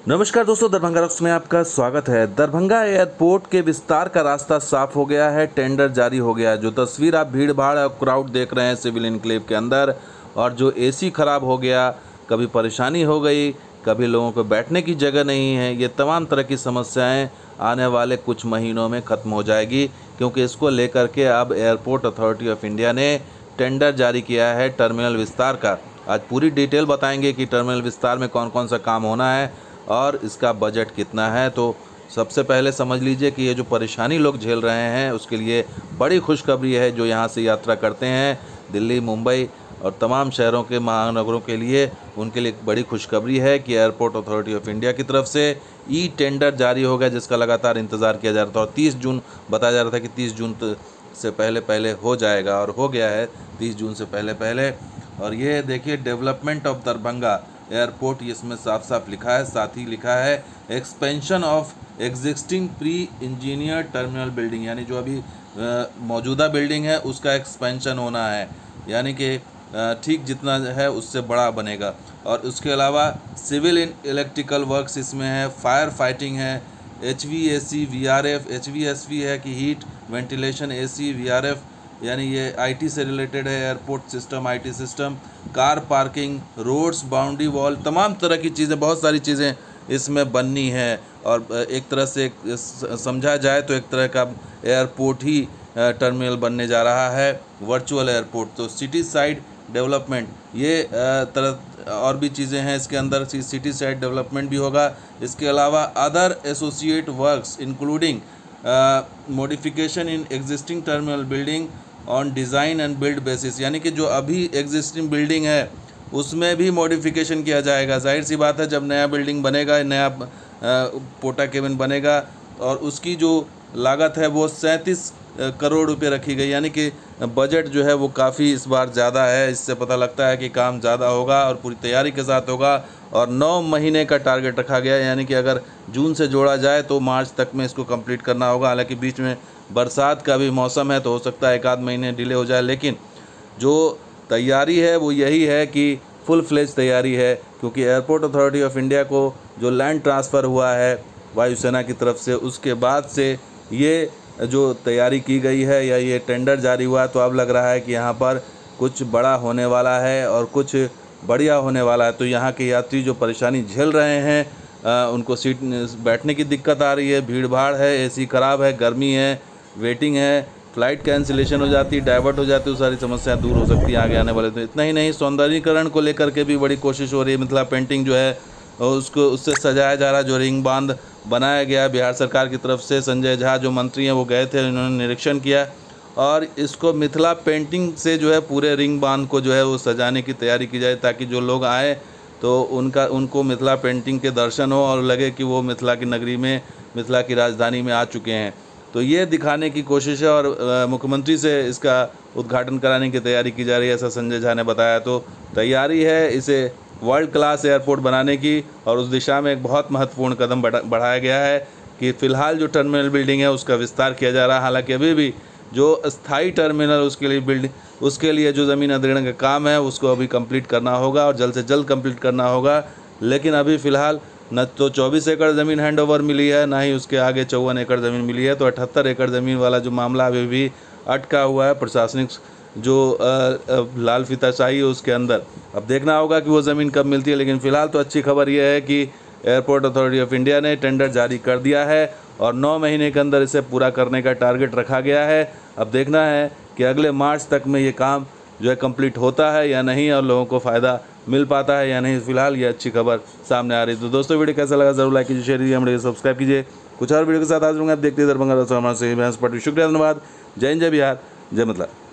नमस्कार दोस्तों, दरभंगा रॉक्स में आपका स्वागत है। दरभंगा एयरपोर्ट के विस्तार का रास्ता साफ हो गया है, टेंडर जारी हो गया है। जो तस्वीर आप भीड़ भाड़ और क्राउड देख रहे हैं सिविल इनक्लेव के अंदर, और जो एसी खराब हो गया, कभी परेशानी हो गई, कभी लोगों को बैठने की जगह नहीं है, ये तमाम तरह की समस्याएं आने वाले कुछ महीनों में ख़त्म हो जाएगी, क्योंकि इसको लेकर के अब एयरपोर्ट अथॉरिटी ऑफ इंडिया ने टेंडर जारी किया है टर्मिनल विस्तार का। आज पूरी डिटेल बताएंगे कि टर्मिनल विस्तार में कौन कौन सा काम होना है और इसका बजट कितना है। तो सबसे पहले समझ लीजिए कि ये जो परेशानी लोग झेल रहे हैं उसके लिए बड़ी खुशखबरी है। जो यहाँ से यात्रा करते हैं दिल्ली, मुंबई और तमाम शहरों के महानगरों के लिए, उनके लिए एक बड़ी खुशखबरी है कि एयरपोर्ट अथॉरिटी ऑफ इंडिया की तरफ से ई टेंडर जारी हो गया, जिसका लगातार इंतज़ार किया जा रहा था। और 30 जून बताया जा रहा था कि 30 जून से पहले पहले हो जाएगा, और हो गया है 30 जून से पहले पहले। और ये देखिए, डेवलपमेंट ऑफ दरभंगा एयरपोर्ट, इसमें साफ साफ लिखा है। साथ ही लिखा है expansion of existing pre engineer terminal building, यानी जो अभी मौजूदा बिल्डिंग है उसका एक्सपेंशन होना है, यानी कि ठीक जितना है उससे बड़ा बनेगा। और उसके अलावा सिविल इलेक्ट्रिकल वर्क्स इसमें है, फायर फाइटिंग है, HVAC VRF, HVSV है कि हीट वेंटिलेशन AC VRF, यानी ये IT से रिलेटेड है, airport system IT system, car parking, roads, boundary wall, तमाम तरह की चीज़ें, बहुत सारी चीज़ें इसमें बननी है। और एक तरह से समझा जाए तो एक तरह का एयरपोर्ट ही टर्मिनल बनने जा रहा है, वर्चुअल एयरपोर्ट। तो सिटी साइड डेवलपमेंट, ये तरह और भी चीज़ें हैं इसके अंदर। सिटी साइड डेवलपमेंट भी होगा। इसके अलावा other associate works including modification in existing terminal building on design and build basis, यानी कि जो अभी एग्जिस्टिंग बिल्डिंग है उसमें भी मॉडिफिकेशन किया जाएगा। जाहिर सी बात है, जब नया बिल्डिंग बनेगा, नया पोटा केबिन बनेगा, और उसकी जो लागत है वो 37 करोड़ रुपए रखी गई, यानी कि बजट जो है वो काफ़ी इस बार ज़्यादा है। इससे पता लगता है कि काम ज़्यादा होगा और पूरी तैयारी के साथ होगा। और 9 महीने का टारगेट रखा गया है, यानी कि अगर जून से जोड़ा जाए तो मार्च तक में इसको कंप्लीट करना होगा। हालांकि बीच में बरसात का भी मौसम है तो हो सकता है एक आध महीने डिले हो जाए, लेकिन जो तैयारी है वो यही है कि फुल फ्लेज तैयारी है, क्योंकि एयरपोर्ट अथॉरिटी ऑफ इंडिया को जो लैंड ट्रांसफ़र हुआ है वायुसेना की तरफ से, उसके बाद से ये जो तैयारी की गई है या ये टेंडर जारी हुआ, तो अब लग रहा है कि यहाँ पर कुछ बड़ा होने वाला है और कुछ बढ़िया होने वाला है। तो यहाँ के यात्री जो परेशानी झेल रहे हैं, उनको सीट बैठने की दिक्कत आ रही है, भीड़ भाड़ है, AC ख़राब है, गर्मी है, वेटिंग है, फ़्लाइट कैंसिलेशन हो जाती, डाइवर्ट हो जाती, वो सारी समस्याएं दूर हो सकती हैं आगे आने वाले। तो इतना ही नहीं, सौंदर्यीकरण को लेकर के भी बड़ी कोशिश हो रही है। मिथिला पेंटिंग जो है उसको उससे सजाया जा रहा है। जो रिंग बांध बनाया गया बिहार सरकार की तरफ से, संजय झा जो मंत्री हैं वो गए थे, उन्होंने निरीक्षण किया, और इसको मिथिला पेंटिंग से जो है पूरे रिंग बांध को जो है वो सजाने की तैयारी की जाए, ताकि जो लोग आए तो उनको मिथिला पेंटिंग के दर्शन हो और लगे कि वो मिथिला की नगरी में, मिथिला की राजधानी में आ चुके हैं। तो ये दिखाने की कोशिश है, और मुख्यमंत्री से इसका उद्घाटन कराने की तैयारी की जा रही है, ऐसा संजय झा ने बताया। तो तैयारी है इसे वर्ल्ड क्लास एयरपोर्ट बनाने की, और उस दिशा में एक बहुत महत्वपूर्ण कदम बढ़ाया गया है कि फ़िलहाल जो टर्मिनल बिल्डिंग है उसका विस्तार किया जा रहा है। हालांकि अभी भी जो स्थायी टर्मिनल उसके लिए जो ज़मीन अधिग्रहण का काम है उसको अभी कंप्लीट करना होगा, और जल्द से जल्द कंप्लीट करना होगा। लेकिन अभी फ़िलहाल न तो 24 एकड़ ज़मीन हैंड ओवर मिली है, ना ही उसके आगे 54 एकड़ ज़मीन मिली है। तो 78 एकड़ ज़मीन वाला जो मामला अभी भी अटका हुआ है प्रशासनिक जो लाल फीताशाही है उसके अंदर। अब देखना होगा कि वो ज़मीन कब मिलती है। लेकिन फ़िलहाल तो अच्छी खबर यह है कि एयरपोर्ट अथॉरिटी ऑफ इंडिया ने टेंडर जारी कर दिया है, और 9 महीने के अंदर इसे पूरा करने का टारगेट रखा गया है। अब देखना है कि अगले मार्च तक में ये काम जो है कंप्लीट होता है या नहीं, और लोगों को फ़ायदा मिल पाता है या नहीं। फ़िलहाल ये अच्छी खबर सामने आ रही है। तो दोस्तों, वीडियो कैसा लगा ज़रूर लाइक कीजिए, शेयर कीजिए, हमारे सब्सक्राइब कीजिए। कुछ और वीडियो के साथ हाजिर होंगे। आप देखते हैं दरभंगा रॉक्स। शुक्रिया, धन्यवाद। जय हिंद, जय बिहार, जय मतलब।